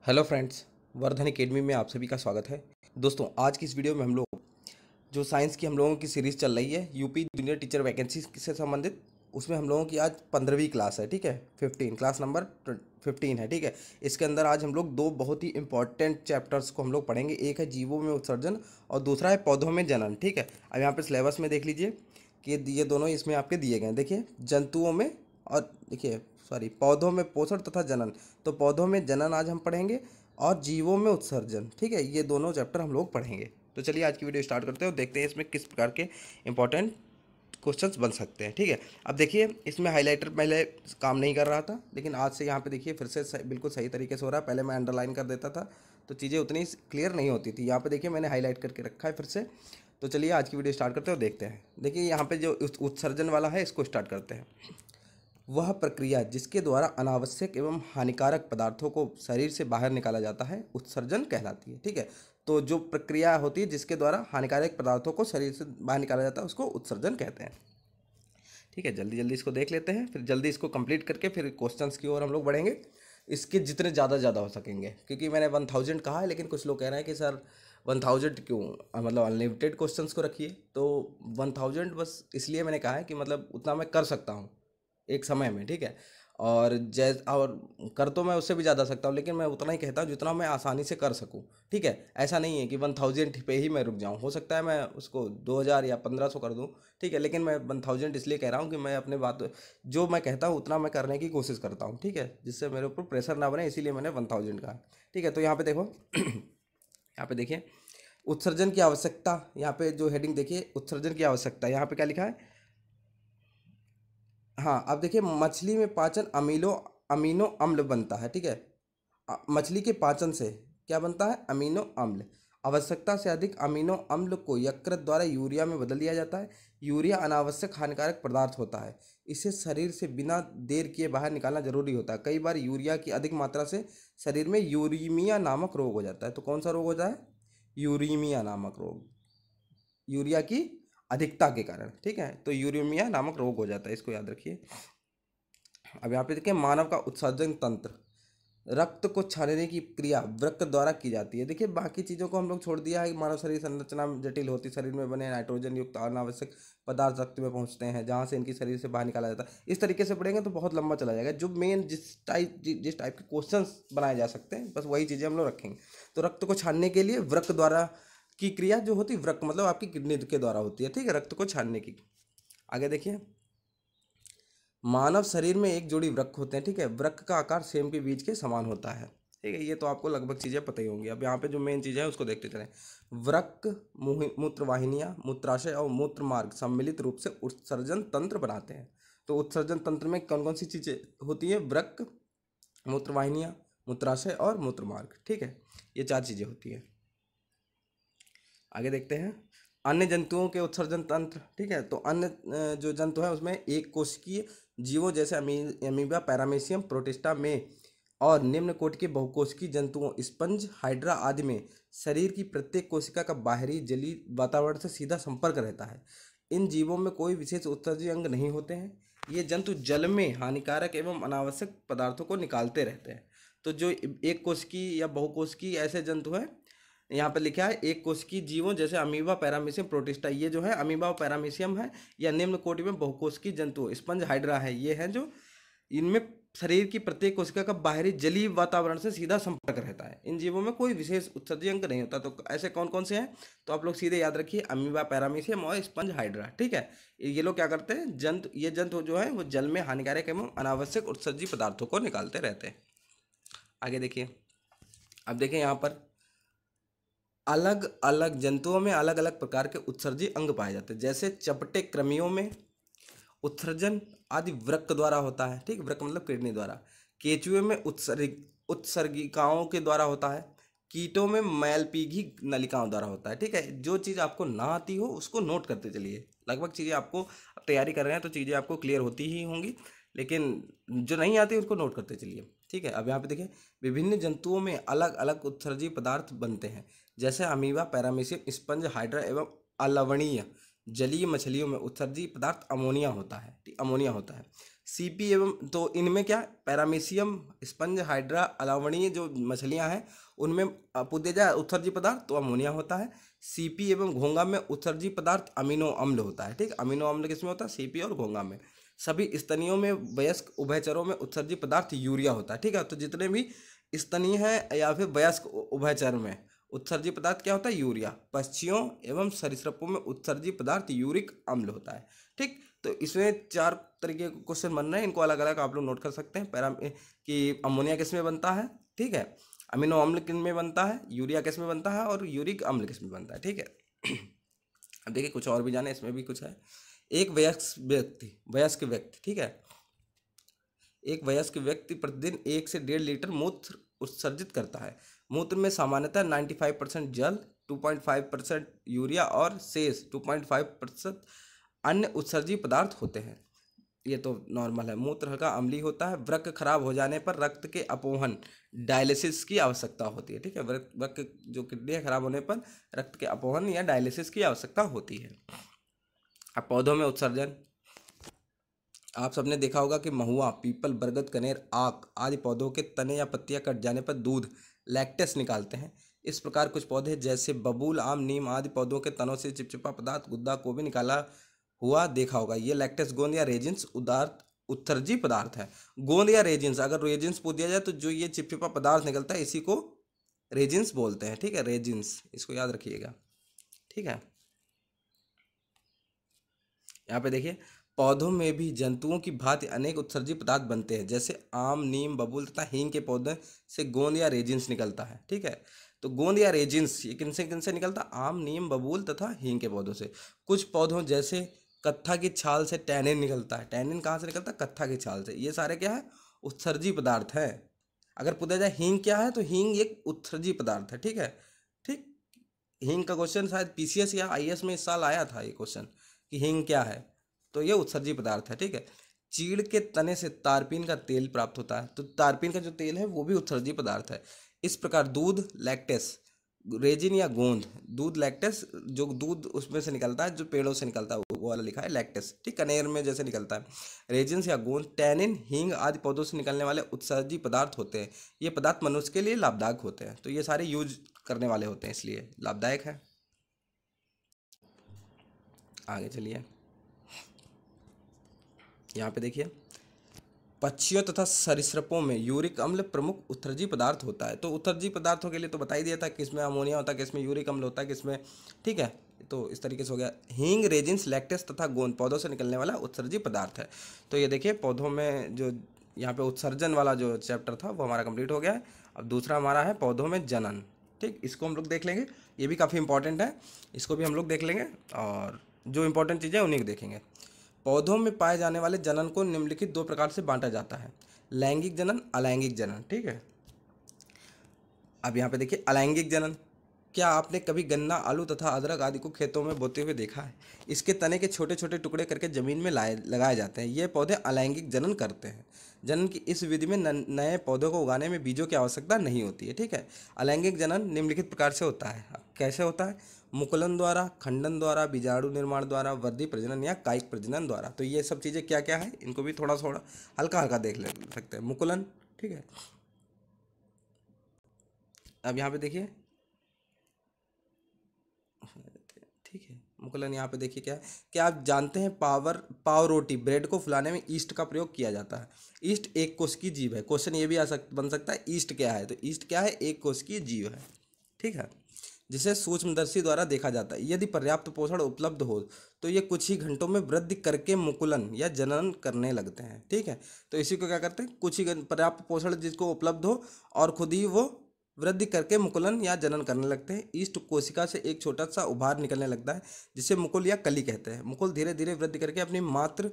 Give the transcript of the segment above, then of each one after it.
Hello friends, Vardhan academy में आप सभी का स्वागत है। दोस्तों, आज की इस वीडियो में हम लोग जो साइंस की हम लोगों की सीरीज़ चल रही है यूपी जूनियर टीचर वैकेंसी से संबंधित, उसमें हम लोगों की आज 15वीं क्लास है। ठीक है, 15 क्लास नंबर 15 है। ठीक है, इसके अंदर आज हम लोग दो बहुत ही इंपॉर्टेंट चैप्टर्स को हम लोग पढ़ेंगे। एक है जीवों में उत्सर्जन और दूसरा है पौधों में जनन। ठीक है, अब यहाँ पे सिलेबस में देख लीजिए कि ये दोनों इसमें आपके दिए गए हैं। देखिए, जंतुओं में और देखिए पौधों में पोषण तथा जनन। तो पौधों में जनन आज हम पढ़ेंगे और जीवों में उत्सर्जन। ठीक है, ये दोनों चैप्टर हम लोग पढ़ेंगे। तो चलिए आज की वीडियो स्टार्ट करते हैं और देखते हैं इसमें किस प्रकार के इंपॉर्टेंट क्वेश्चंस बन सकते हैं। ठीक है, अब देखिए इसमें हाइलाइटर पहले काम नहीं कर रहा था, लेकिन आज से यहाँ पे देखिए फिर से बिल्कुल सही तरीके से हो रहा है। पहले मैं अंडरलाइन कर देता था तो चीज़ें उतनी क्लियर नहीं होती थी। यहाँ पे देखिए मैंने हाईलाइट करके रखा है फिर से। तो चलिए आज की वीडियो स्टार्ट करते हैं और देखते हैं। देखिए यहाँ पे जो उत्सर्जन वाला है इसको स्टार्ट करते हैं। वह प्रक्रिया जिसके द्वारा अनावश्यक एवं हानिकारक पदार्थों को शरीर से बाहर निकाला जाता है उत्सर्जन कहलाती है। ठीक है, तो जो प्रक्रिया होती है जिसके द्वारा हानिकारक पदार्थों को शरीर से बाहर निकाला जाता है उसको उत्सर्जन कहते हैं। ठीक है, जल्दी जल्दी इसको देख लेते हैं, फिर जल्दी इसको कंप्लीट करके फिर क्वेश्चंस की ओर हम लोग बढ़ेंगे। इसके जितने ज़्यादा हो सकेंगे, क्योंकि मैंने 1000 कहा है, लेकिन कुछ लोग कह रहे हैं कि सर 1000 क्यों, मतलब अनलिमिटेड क्वेश्चंस को रखिए। तो 1000 बस इसलिए मैंने कहा है कि मतलब उतना मैं कर सकता हूँ एक समय में। ठीक है, और और कर तो मैं उससे भी ज़्यादा सकता हूँ, लेकिन मैं उतना ही कहता हूँ जितना मैं आसानी से कर सकूँ। ठीक है, ऐसा नहीं है कि 1000 पे ही मैं रुक जाऊँ। हो सकता है मैं उसको 2000 या 1500 कर दूँ। ठीक है, लेकिन मैं 1000 इसलिए कह रहा हूँ कि मैं अपने बात जो मैं कहता हूँ उतना मैं करने की कोशिश करता हूँ। ठीक है, जिससे मेरे ऊपर प्रेशर ना बने, इसीलिए मैंने 1000 कहा। ठीक है, तो यहाँ पे देखो यहाँ पे देखिए उत्सर्जन की आवश्यकता। यहाँ पे जो हेडिंग देखिए उत्सर्जन की आवश्यकता, यहाँ पे क्या लिखा है। हाँ, अब देखिए मछली में पाचन अमीनो अमीनो अम्ल बनता है। ठीक है, मछली के पाचन से क्या बनता है, अमीनो अम्ल। आवश्यकता से अधिक अमीनो अम्ल को यकृत द्वारा यूरिया में बदल दिया जाता है। यूरिया अनावश्यक हानिकारक पदार्थ होता है, इसे शरीर से बिना देर किए बाहर निकालना जरूरी होता है। कई बार यूरिया की अधिक मात्रा से शरीर में यूरीमिया नामक रोग हो जाता है। तो कौन सा रोग होता है, यूरीमिया नामक रोग, यूरिया की अधिकता के कारण। ठीक है, तो यूरेमिया नामक रोग हो जाता है, इसको याद रखिए। अब यहाँ पे देखिए मानव का उत्सर्जन तंत्र। रक्त को छानने की क्रिया वृक्क द्वारा की जाती है। देखिए बाकी चीज़ों को हम लोग छोड़ दिया है। मानव शरीर संरचना जटिल होती, शरीर में बने नाइट्रोजन युक्त अनावश्यक पदार्थ रक्त में पहुंचते हैं, जहां से इनकी शरीर से बाहर निकाला जाता है। इस तरीके से पढ़ेंगे तो बहुत लंबा चला जाएगा। जो मेन जिस टाइप के क्वेश्चंस बनाए जा सकते हैं, बस वही चीज़ें हम लोग रखेंगे। तो रक्त को छानने के लिए वृक्क द्वारा की क्रिया जो होती है, वृक्क मतलब आपकी किडनी के द्वारा होती है। ठीक है, रक्त को छानने की। आगे देखिए, मानव शरीर में एक जोड़ी वृक्क होते हैं। ठीक है, वृक्क का आकार सेम के बीज के समान होता है। ठीक है, ये तो आपको लगभग चीज़ें पता ही होंगी। अब यहाँ पे जो मेन चीज़ है उसको देखते चलें। वृक्क मूत्रवाहिनियाँ, मूत्राशय और मूत्र मार्ग सम्मिलित रूप से उत्सर्जन तंत्र बनाते हैं। तो उत्सर्जन तंत्र में कौन कौन सी चीज़ें होती हैं, वृक्क, मूत्रवाहिनियाँ, मूत्राशय और मूत्र मार्ग। ठीक है, ये 4 चीज़ें होती हैं। आगे देखते हैं अन्य जंतुओं के उत्सर्जन तंत्र। ठीक है, तो अन्य जो जंतु है उसमें एक कोशिकीय जीवों जैसे अमीबा, पैरामीशियम, प्रोटिस्टा में और निम्न कोटि के बहुकोशिकीय जंतुओं स्पंज, हाइड्रा आदि में शरीर की प्रत्येक कोशिका का बाहरी जलीय वातावरण से सीधा संपर्क रहता है। इन जीवों में कोई विशेष उत्सर्जी अंग नहीं होते हैं। ये जंतु जल में हानिकारक एवं अनावश्यक पदार्थों को निकालते रहते हैं। तो जो एक कोशिकीय या बहुकोशिकीय ऐसे जंतु हैं, यहाँ पे लिखा है एक कोशिकीय जीवों जैसे अमीबा, पैरामीशियम, प्रोटिस्टा, ये जो है अमीबा और पैरामीशियम है, या निम्न कोटि में बहुकोशिकीय जंतु स्पंज, हाइड्रा है, ये हैं जो इनमें शरीर की प्रत्येक कोशिका का बाहरी जलीय वातावरण से सीधा संपर्क रहता है। इन जीवों में कोई विशेष उत्सर्जी अंग नहीं होता। तो ऐसे कौन कौन से हैं, तो आप लोग सीधे याद रखिए अमीबा, पैरामीशियम और स्पंज, हाइड्रा। ठीक है, ये लोग क्या करते हैं, ये जंतु जो है वो जल में हानिकारक एवं अनावश्यक उत्सर्जी पदार्थों को निकालते रहते हैं। आगे देखिए, अब देखिए यहाँ पर अलग अलग जंतुओं में अलग अलग प्रकार के उत्सर्जी अंग पाए जाते हैं। जैसे चपटे कृमियों में उत्सर्जन आदि वृक्क द्वारा होता है। ठीक, वृक्क मतलब किडनी द्वारा। केंचुए में उत्सर्गिकाओं के द्वारा होता है। कीटों में मैलपीघी नलिकाओं द्वारा होता है। ठीक है, जो चीज़ आपको ना आती हो उसको नोट करते चलिए। लगभग चीज़ें आपको तैयारी कर रहे हैं तो चीज़ें आपको क्लियर होती ही होंगी, लेकिन जो नहीं आती उसको नोट करते चलिए। ठीक है, अब यहाँ पे देखिए विभिन्न जंतुओं में अलग अलग उत्सर्जी पदार्थ बनते हैं। जैसे अमीबा, पैरामीशियम, स्पंज, हाइड्रा एवं अलवणीय जलीय मछलियों में उत्सर्जी पदार्थ अमोनिया होता है। अमोनिया होता है। सीपी एवं, तो इनमें क्या पैरामीशियम, स्पंज, हाइड्रा, अलावणीय जो मछलियां हैं उनमें पुदेजा उत्सर्जी पदार्थ तो अमोनिया होता है। सीपी एवं घोंगा में उत्सर्जी पदार्थ अमीनो अम्ल होता है। ठीक, अमीनो अम्ल किसमें होता है? सीपी और घोंगा में। सभी स्तनियों में वयस्क उभयचरों में उत्सर्जी पदार्थ यूरिया होता है। ठीक है, तो जितने भी स्तनीय है या फिर वयस्क उभयचर में उत्सर्जी पदार्थ क्या होता है? यूरिया। पक्षियों एवं सरीसृपों में उत्सर्जी पदार्थ यूरिक अम्ल होता है। ठीक, तो इसमें 4 तरीके के क्वेश्चन बन रहे हैं, इनको अलग अलग आप लोग नोट कर सकते हैं। कि अमोनिया किस में बनता है, ठीक है, अमीनो अम्ल किन में बनता है, यूरिया किस में बनता है, और यूरिक अम्ल किस में बनता है। ठीक है। अब देखिए कुछ और भी जाने, इसमें भी कुछ है। एक वयस्क व्यक्ति, ठीक है, एक वयस्क व्यक्ति प्रतिदिन 1 से 1.5 लीटर मूत्र उत्सर्जित करता है। मूत्र में सामान्यतः 95% जल, 2.5% यूरिया और शेष 2.5% अन्य उत्सर्जी पदार्थ होते हैं। ये तो नॉर्मल है। मूत्र हल्का अम्लीय होता है। वृक्क खराब हो जाने पर रक्त के अपोहन डायलिसिस की आवश्यकता होती है। ठीक है, वृक्क जो किडनी है खराब होने पर रक्त के अपोहन या डायलिसिस की आवश्यकता होती है। अब पौधों में उत्सर्जन, आप सबने देखा होगा कि महुआ, पीपल, बरगद, कनेर, आक आदि पौधों के तने या पत्तियां कट जाने पर दूध लैक्टेस निकालते हैं। इस प्रकार कुछ पौधे जैसे बबूल, आम, नीम आदि पौधों के तनों से चिपचिपा पदार्थ गुद्दा को भी निकाला हुआ देखा होगा। ये लैक्टेस गोंद या रेजिन्स उत्सर्जी पदार्थ है। गोंद या रेजिन्स, अगर रेजिन्स पूछ दिया जाए तो जो ये चिपचिपा पदार्थ निकलता है इसी को रेजिन्स बोलते हैं। ठीक है, रेजिन्स, इसको याद रखिएगा। ठीक है, यहाँ पे देखिए पौधों में भी जंतुओं की भांति अनेक उत्सर्जी पदार्थ बनते हैं। जैसे आम, नीम, बबूल तथा हींग के पौधे से गोंद या रेजिन्स निकलता है। ठीक है, तो गोंद या रेजिन्स ये किनसे निकलता है? आम, नीम, बबूल तथा हींग के पौधों से। कुछ पौधों जैसे कत्था की छाल से टैनिन निकलता है। टैनिन कहाँ से निकलता है? कत्था की छाल से। ये सारे क्या है? उत्सर्जी पदार्थ हैं। अगर पूछा जाए हींग क्या है, तो हींग एक उत्सर्जी पदार्थ है। ठीक है, ठीक, हींग का क्वेश्चन शायद पीसीएस या आईएएस में इस साल आया था ये क्वेश्चन कि हींग क्या है, तो ये उत्सर्जी पदार्थ है। ठीक है, चीड़ के तने से तारपीन का तेल प्राप्त होता है। तो तारपीन का जो तेल है वो भी उत्सर्जी पदार्थ है। इस प्रकार दूध लैक्टेस, रेजिन या गोंद, दूध लैक्टेस, जो दूध उसमें से निकलता है जो पेड़ों से निकलता है वो वाला लिखा है लैक्टेस। ठीक, कनेर में जैसे निकलता है। रेजिन्स या गोंद, टैनिन, हींग आदि पौधों से निकलने वाले उत्सर्जी पदार्थ होते हैं। ये पदार्थ मनुष्य के लिए लाभदायक होते हैं। तो ये सारे यूज करने वाले होते हैं इसलिए लाभदायक है। आगे चलिए, यहाँ पे देखिए पक्षियों तथा सरीसृपों में यूरिक अम्ल प्रमुख उत्सर्जी पदार्थ होता है। तो उत्सर्जी पदार्थों के लिए तो बता ही दिया था, किसमें अमोनिया होता है, किसमें यूरिक अम्ल होता है, किसमें। ठीक है, तो इस तरीके से हो गया। हींग, रेजिन्स, लैक्टेस तथा गोंद पौधों से निकलने वाला उत्सर्जी पदार्थ है। तो ये देखिए पौधों में जो यहाँ पे उत्सर्जन वाला जो चैप्टर था वो हमारा कंप्लीट हो गया है। अब दूसरा हमारा है पौधों में जनन। ठीक, इसको हम लोग देख लेंगे, ये भी काफ़ी इंपॉर्टेंट है, इसको भी हम लोग देख लेंगे और जो इंपॉर्टेंट चीज़ें उन्हीं को देखेंगे। पौधों में पाए जाने वाले जनन को निम्नलिखित 2 प्रकार से बांटा जाता है, लैंगिक जनन, अलैंगिक जनन। ठीक है, अब यहाँ पे देखिए अलैंगिक जनन। क्या आपने कभी गन्ना, आलू तथा अदरक आदि को खेतों में बोते हुए देखा है? इसके तने के छोटे छोटे टुकड़े करके जमीन में लगाए जाते हैं। ये पौधे अलैंगिक जनन करते हैं। जनन की इस विधि में नए पौधों को उगाने में बीजों की आवश्यकता नहीं होती है। ठीक है, अलैंगिक जनन निम्नलिखित प्रकार से होता है। अब कैसे होता है? मुकुलन द्वारा, खंडन द्वारा, बीजाणु निर्माण द्वारा, वृद्धि प्रजनन या कायिक प्रजनन द्वारा। तो ये सब चीज़ें क्या क्या है, इनको भी थोड़ा थोड़ा हल्का हल्का देख ले सकते हैं। मुकुलन, ठीक है, अब यहाँ पे देखिए, ठीक है, मुकुलन यहाँ पे देखिए क्या है। क्या आप जानते हैं पाव रोटी ब्रेड को फुलाने में ईस्ट का प्रयोग किया जाता है? ईस्ट एक कोशिकीय जीव है। क्वेश्चन ये भी बन सकता है ईस्ट क्या है, तो ईस्ट क्या है? एक कोशिकीय जीव है। ठीक है, जिसे सूक्ष्मदर्शी द्वारा देखा जाता है। यदि पर्याप्त पोषण उपलब्ध हो तो ये कुछ ही घंटों में वृद्धि करके मुकुलन या जनन करने लगते हैं। ठीक है, तो इसी को क्या करते हैं? कुछ ही पर्याप्त पोषण जिसको उपलब्ध हो और खुद ही वो वृद्धि करके मुकुलन या जनन करने लगते हैं। ईस्ट कोशिका से एक छोटा सा उभार निकलने लगता है जिसे मुकुल या कली कहते हैं। मुकुल धीरे धीरे वृद्धि करके अपनी मात्र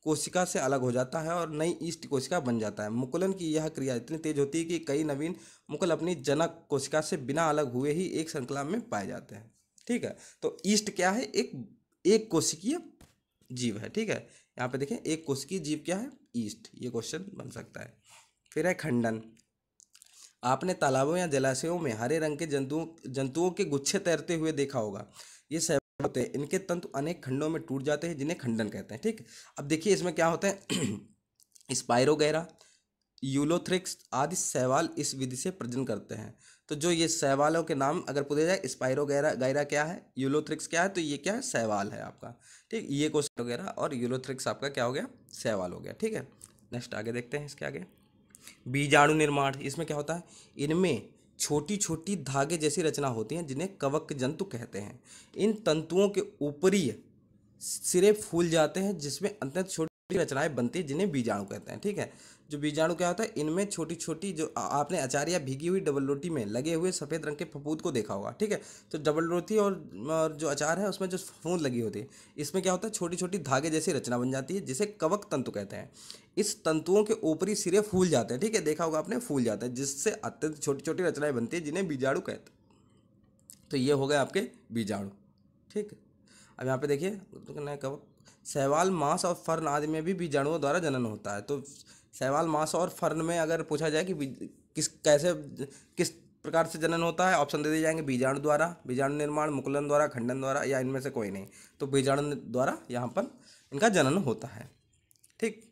कोशिका से अलग हो जाता है और नई ईस्ट कोशिका बन जाता है। मुकुलन की यह क्रिया इतनी तेज होती है कि कई नवीन मुकुल अपनी जनक कोशिका से बिना अलग हुए ही एक श्रृंखला में पाए जाते हैं। ठीक है, तो ईस्ट क्या है? एक कोशिकीय जीव है। ठीक है, यहाँ पे देखें एक कोशिकीय जीव क्या है? ईस्ट। ये क्वेश्चन बन सकता है। फिर है खंडन। आपने तालाबों या जलाशयों में हरे रंग के जंतुओं के गुच्छे तैरते हुए देखा होगा। ये सैकड़ों होते हैं। इनके तंतु अनेक खंडों में टूट जाते हैं जिन्हें खंडन कहते हैं। ठीक, अब देखिए इसमें क्या होता है स्पाइरोगैरा, यूलोथ्रिक्स आदि शैवाल इस विधि से प्रजनन करते हैं। तो जो ये शैवालों के नाम अगर पूछे जाए, स्पाइरोगैरा गैरा क्या है, यूलोथ्रिक्स क्या है, तो ये क्या है, शैवाल है आपका। ठीक, ये क्वेश्चन वगैरह और यूलोथ्रिक्स आपका क्या हो गया, शैवाल हो गया। ठीक है, नेक्स्ट आगे देखते हैं इसके आगे। बीजाणु निर्माण, इसमें क्या होता है, इनमें छोटी छोटी धागे जैसी रचना होती हैं जिन्हें कवक जंतु कहते हैं। इन तंतुओं के ऊपरी सिरे फूल जाते हैं जिसमें अंततः छोटी रचनाएं बनती हैं जिन्हें बीजाणु कहते हैं। ठीक है, जो बीजाणु क्या होता है, इनमें छोटी छोटी जो आपने अचार या भीगी हुई डबल रोटी में लगे हुए सफ़ेद रंग के फफूंद को देखा होगा। ठीक है, तो डबल रोटी और जो अचार है उसमें जो फफूंद लगी होती है, इसमें क्या होता है, छोटी छोटी धागे जैसी रचना बन जाती है जिसे कवक तंतु कहते हैं। इस तंतुओं के ऊपरी सिरे फूल जाते हैं। ठीक है, देखा होगा आपने, फूल जाते हैं जिससे अत्यंत छोटी छोटी रचनाएं बनती है जिन्हें बीजाणु कहते हैं। तो ये हो गए आपके बीजाणु। ठीक है, अब यहाँ पे देखिए तो नए कवक, शैवाल, मांस और फर्न आदि में भी बीजाणुओं द्वारा जनन होता है। तो शैवाल, मांस और फर्न में अगर पूछा जाए कि किस प्रकार से जनन होता है, ऑप्शन दे दिए जाएंगे, बीजाणु द्वारा, बीजाणु निर्माण, मुकुलन द्वारा, खंडन द्वारा, या इनमें से कोई नहीं। तो बीजाणु द्वारा यहाँ पर इनका जनन होता है। ठीक,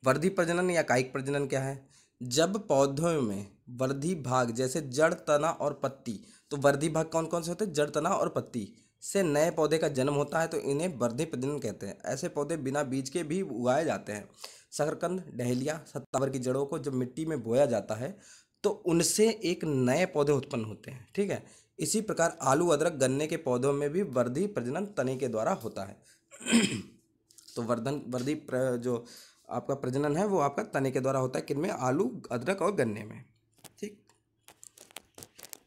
वर्धी प्रजनन या कायिक प्रजनन क्या है, जब पौधों में वर्धी भाग जैसे जड़, तना और पत्ती, तो वर्धी भाग कौन कौन से होते हैं, जड़, तना और पत्ती से नए पौधे का जन्म होता है तो इन्हें वर्धी प्रजनन कहते हैं। ऐसे पौधे बिना बीज के भी उगाए जाते हैं। शकरकंद, डहेलिया, सत्तावर की जड़ों को जब मिट्टी में बोया जाता है तो उनसे एक नए पौधे उत्पन्न होते हैं। ठीक है, इसी प्रकार आलू, अदरक, गन्ने के पौधों में भी वर्धी प्रजनन तने के द्वारा होता है। तो जो आपका प्रजनन है वो आपका तने के द्वारा होता है, किनमें, आलू, अदरक और गन्ने में। ठीक,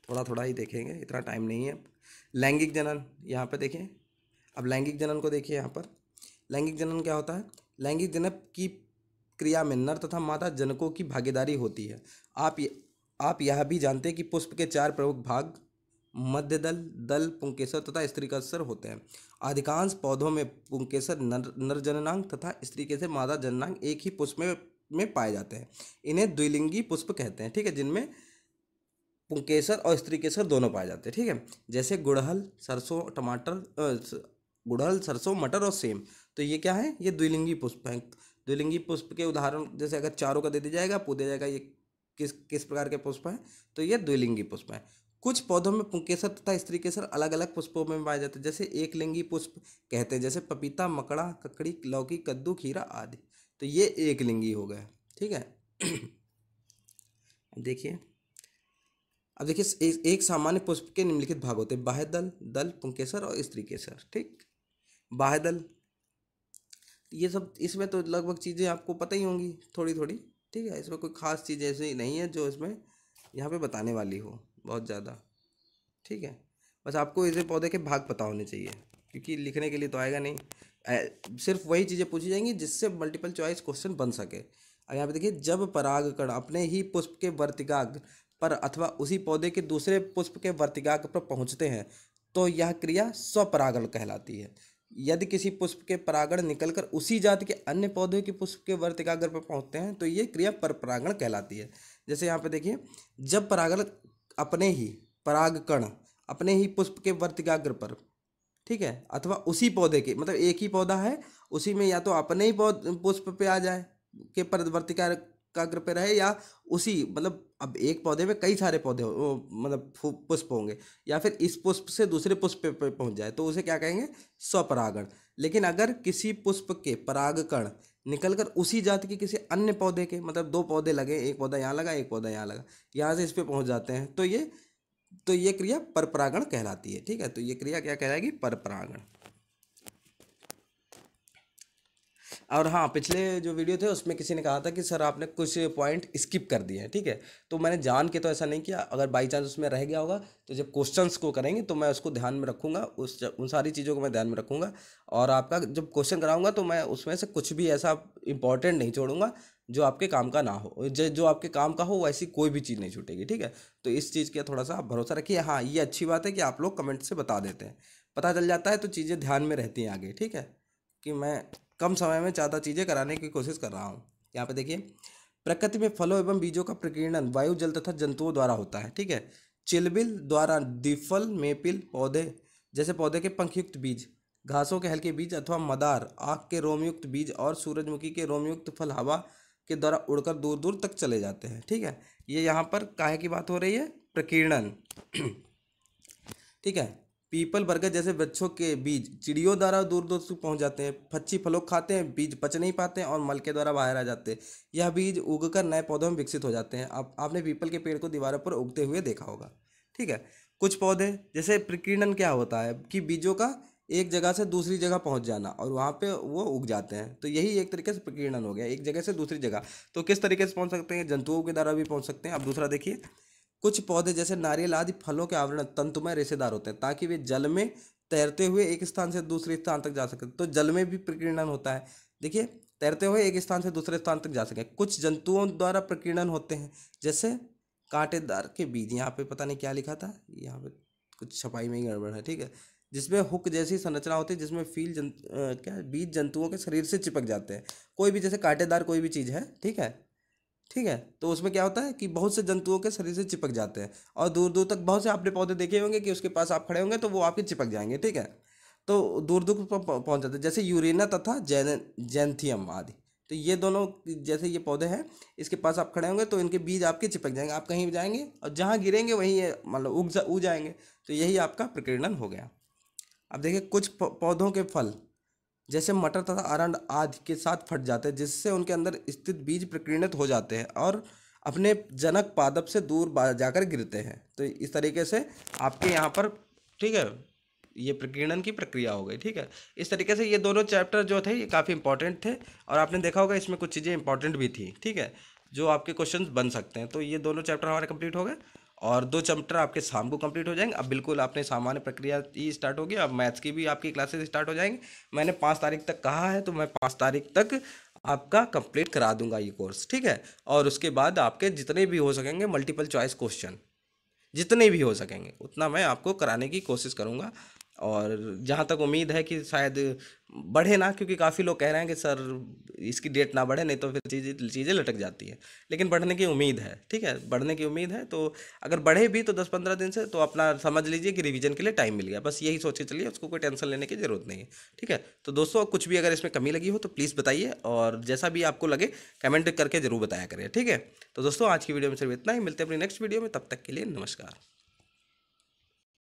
थोड़ा थोड़ा ही देखेंगे, इतना टाइम नहीं है। लैंगिक जनन, यहाँ पे देखें, अब लैंगिक जनन को देखिए। यहाँ पर लैंगिक जनन क्या होता है, लैंगिक जनन की क्रिया में नर तथा मादा जनकों की भागीदारी होती है। आप यह भी जानते हैं कि पुष्प के 4 प्रमुख भाग मध्य दल, दल, पुंकेसर तथा स्त्रीकेसर होते हैं। अधिकांश पौधों में पुंकेसर नर जननांग तथा स्त्रीकेसर मादा जननांग एक ही पुष्प में पाए जाते हैं। इन्हें द्विलिंगी पुष्प कहते हैं। ठीक है, जिनमें पुंकेसर और स्त्रीकेसर दोनों पाए जाते हैं। ठीक है, जैसे गुड़हल, सरसों, गुड़हल, सरसों, मटर और सेम। तो ये क्या है, ये द्विलिंगी पुष्प हैं। द्विलिंगी पुष्प के उदाहरण जैसे अगर चारों का दे दिया जाएगा, पूछ दिया जाएगा ये किस किस प्रकार के पुष्प हैं, तो ये द्विलिंगी पुष्प हैं। कुछ पौधों में पुंकेसर तथा स्त्रीकेसर अलग अलग पुष्पों में पाए जाते हैं, जैसे एक लिंगी पुष्प कहते हैं, जैसे पपीता, मकड़ा, ककड़ी, लौकी, कद्दू, खीरा आदि। तो ये एक लिंगी हो गए। ठीक है, देखिए, अब देखिए एक सामान्य पुष्प के निम्नलिखित भाग होते हैं, बाह्य दल, दल, पुंकेसर और स्त्रीकेसर। ठीक, बाह्य दल, ये सब इसमें तो लगभग चीज़ें आपको पता ही होंगी थोड़ी थोड़ी। ठीक है, इसमें कोई खास चीज़ ऐसी नहीं है जो इसमें यहाँ पे बताने वाली हो बहुत ज़्यादा। ठीक है, बस आपको इसे पौधे के भाग पता होने चाहिए, क्योंकि लिखने के लिए तो आएगा नहीं। सिर्फ वही चीज़ें पूछी जाएंगी जिससे मल्टीपल चॉइस क्वेश्चन बन सके। अब यहाँ पे देखिए, जब परागकण अपने ही पुष्प के वर्तिकाग्र पर अथवा उसी पौधे के दूसरे पुष्प के वर्तिकाग्र पर पहुँचते हैं तो यह क्रिया स्वपरागण कहलाती है। यदि किसी पुष्प के परागण निकलकर उसी जाति के अन्य पौधे के पुष्प के वर्तिकाग्र पर पहुँचते हैं तो ये क्रिया परपरागण कहलाती है। जैसे यहाँ पे देखिए, जब परागकण अपने ही पुष्प के वर्तिकाग्र पर, ठीक है, अथवा उसी पौधे के, मतलब एक ही पौधा है उसी में, या तो अपने ही पुष्प पे आ जाए के पर वर्तिकाग्र पे रहे, या उसी, मतलब अब एक पौधे में कई सारे पौधे मतलब पुष्प होंगे, या फिर इस पुष्प से दूसरे पुष्प पे पहुंच जाए तो उसे क्या कहेंगे, स्वपरागण। लेकिन अगर किसी पुष्प के परागकण निकलकर उसी जाति के किसी अन्य पौधे के, मतलब 2 पौधे लगे, एक पौधा यहाँ लगा, एक पौधा यहाँ लगा, यहाँ से इस पे पहुंच जाते हैं तो ये क्रिया परपरागण कहलाती है। ठीक है, तो ये क्रिया क्या कहलाएगी, परपरागण। और हाँ, पिछले जो वीडियो थे उसमें किसी ने कहा था कि सर आपने कुछ पॉइंट स्किप कर दिए हैं। ठीक है, तो मैंने जान के तो ऐसा नहीं किया, अगर बाई चांस उसमें रह गया होगा तो जब क्वेश्चंस को करेंगे तो मैं उसको ध्यान में रखूंगा, उन सारी चीज़ों को मैं ध्यान में रखूंगा, और आपका जब क्वेश्चन कराऊंगा तो मैं उसमें से कुछ भी ऐसा इंपॉर्टेंट नहीं छोड़ूंगा जो आपके काम का ना हो। जो आपके काम का हो वैसी कोई भी चीज़ नहीं छूटेगी। ठीक है, तो इस चीज़ का थोड़ा सा आप भरोसा रखिए। हाँ, ये अच्छी बात है कि आप लोग कमेंट से बता देते हैं, पता चल जाता है तो चीज़ें ध्यान में रहती हैं आगे। ठीक है, कि मैं कम समय में ज़्यादा चीज़ें कराने की कोशिश कर रहा हूँ। यहाँ पे देखिए, प्रकृति में फलों एवं बीजों का प्रकीर्णन वायु, जल तथा जंतुओं द्वारा होता है। ठीक है, चिलबिल द्वारा द्विफल मेपिल पौधे, जैसे पौधे के पंखयुक्त बीज घासों के हल्के बीज अथवा मदार, आँख के रोमयुक्त बीज और सूरजमुखी के रोमयुक्त फल हवा के द्वारा उड़कर दूर दूर तक चले जाते हैं। ठीक है, ये यहाँ पर काहे की बात हो रही है, प्रकीर्णन। ठीक है, पीपल बरगद जैसे वृक्षों के बीज चिड़ियों द्वारा दूर दूर तक पहुंच जाते हैं। पक्षी फलों खाते हैं, बीज पच नहीं पाते हैं और मल के द्वारा बाहर आ जाते हैं। यह बीज उगकर नए पौधों में विकसित हो जाते हैं। आपने पीपल के पेड़ को दीवारों पर उगते हुए देखा होगा। ठीक है, कुछ पौधे जैसे प्रकीर्णन क्या होता है कि बीजों का एक जगह से दूसरी जगह पहुंच जाना और वहाँ पे वो उग जाते हैं, तो यही एक तरीके से प्रकीर्णन हो गया, एक जगह से दूसरी जगह। तो किस तरीके से पहुंच सकते हैं, जंतुओं के द्वारा भी पहुंच सकते हैं। अब दूसरा देखिए, कुछ पौधे जैसे नारियल आदि फलों के आवरण तंतुमय रेशेदार होते हैं ताकि वे जल में तैरते हुए एक स्थान से दूसरे स्थान तक जा सके। तो जल में भी प्रकीर्णन होता है, देखिए, तैरते हुए एक स्थान से दूसरे स्थान तक जा सके। कुछ जंतुओं द्वारा प्रकीर्णन होते हैं, जैसे कांटेदार के बीज, यहाँ पे पता नहीं क्या लिखा था, यहाँ पे कुछ छपाई में ही गड़बड़ है। ठीक है, जिसमें हुक जैसी संरचना होती है, जिसमें क्या बीज जंतुओं के शरीर से चिपक जाते हैं। कोई भी जैसे कांटेदार कोई भी चीज़ है, ठीक है, ठीक है, तो उसमें क्या होता है कि बहुत से जंतुओं के शरीर से चिपक जाते हैं और दूर दूर तक बहुत से आपने पौधे देखे होंगे कि उसके पास आप खड़े होंगे तो वो आपके चिपक जाएंगे। ठीक है, तो दूर दूर तक पहुंच जाते हैं, जैसे यूरेना तथा जैंथियम आदि। तो ये दोनों जैसे ये पौधे हैं, इसके पास आप खड़े होंगे तो इनके बीज आपके चिपक जाएंगे, आप कहीं भी जाएंगे और जहाँ गिरेंगे वहीं ये मतलब उग जाएंगे। तो यही आपका प्रकीर्णन हो गया। अब देखिए, कुछ पौधों के फल जैसे मटर तथा अरंड आदि के साथ फट जाते हैं, जिससे उनके अंदर स्थित बीज प्रकीर्णित हो जाते हैं और अपने जनक पादप से दूर जाकर गिरते हैं। तो इस तरीके से आपके यहाँ पर, ठीक है, ये प्रकीर्णन की प्रक्रिया हो गई। ठीक है, इस तरीके से ये दोनों चैप्टर जो थे ये काफ़ी इंपॉर्टेंट थे और आपने देखा होगा इसमें कुछ चीज़ें इंपॉर्टेंट भी थी। ठीक है, जो आपके क्वेश्चंस बन सकते हैं। तो ये दोनों चैप्टर हमारे कंप्लीट हो गए और 2 चैप्टर आपके शाम को कंप्लीट हो जाएंगे। अब बिल्कुल आपने सामान्य प्रक्रिया ही स्टार्ट होगी, अब मैथ्स की भी आपकी क्लासेस स्टार्ट हो जाएंगी। मैंने 5 तारीख तक कहा है, तो मैं 5 तारीख तक आपका कंप्लीट करा दूंगा ये कोर्स। ठीक है, और उसके बाद आपके जितने भी हो सकेंगे मल्टीपल चॉइस क्वेश्चन, जितने भी हो सकेंगे उतना मैं आपको कराने की कोशिश करूँगा। और जहाँ तक उम्मीद है कि शायद बढ़े ना, क्योंकि काफ़ी लोग कह रहे हैं कि सर इसकी डेट ना बढ़े, नहीं तो फिर चीज़ें लटक जाती हैं। लेकिन बढ़ने की उम्मीद है, ठीक है, बढ़ने की उम्मीद है। तो अगर बढ़े भी तो 10-15 दिन से, तो अपना समझ लीजिए कि रिवीजन के लिए टाइम मिल गया, बस यही सोच के चलिए, उसको कोई टेंशन लेने की ज़रूरत नहीं है। ठीक है, तो दोस्तों कुछ भी अगर इसमें कमी लगी हो तो प्लीज़ बताइए और जैसा भी आपको लगे कमेंट करके ज़रूर बताया करें। ठीक है, तो दोस्तों आज की वीडियो में सिर्फ इतना ही, मिलते हैं अपनी नेक्स्ट वीडियो में, तब तक के लिए नमस्कार।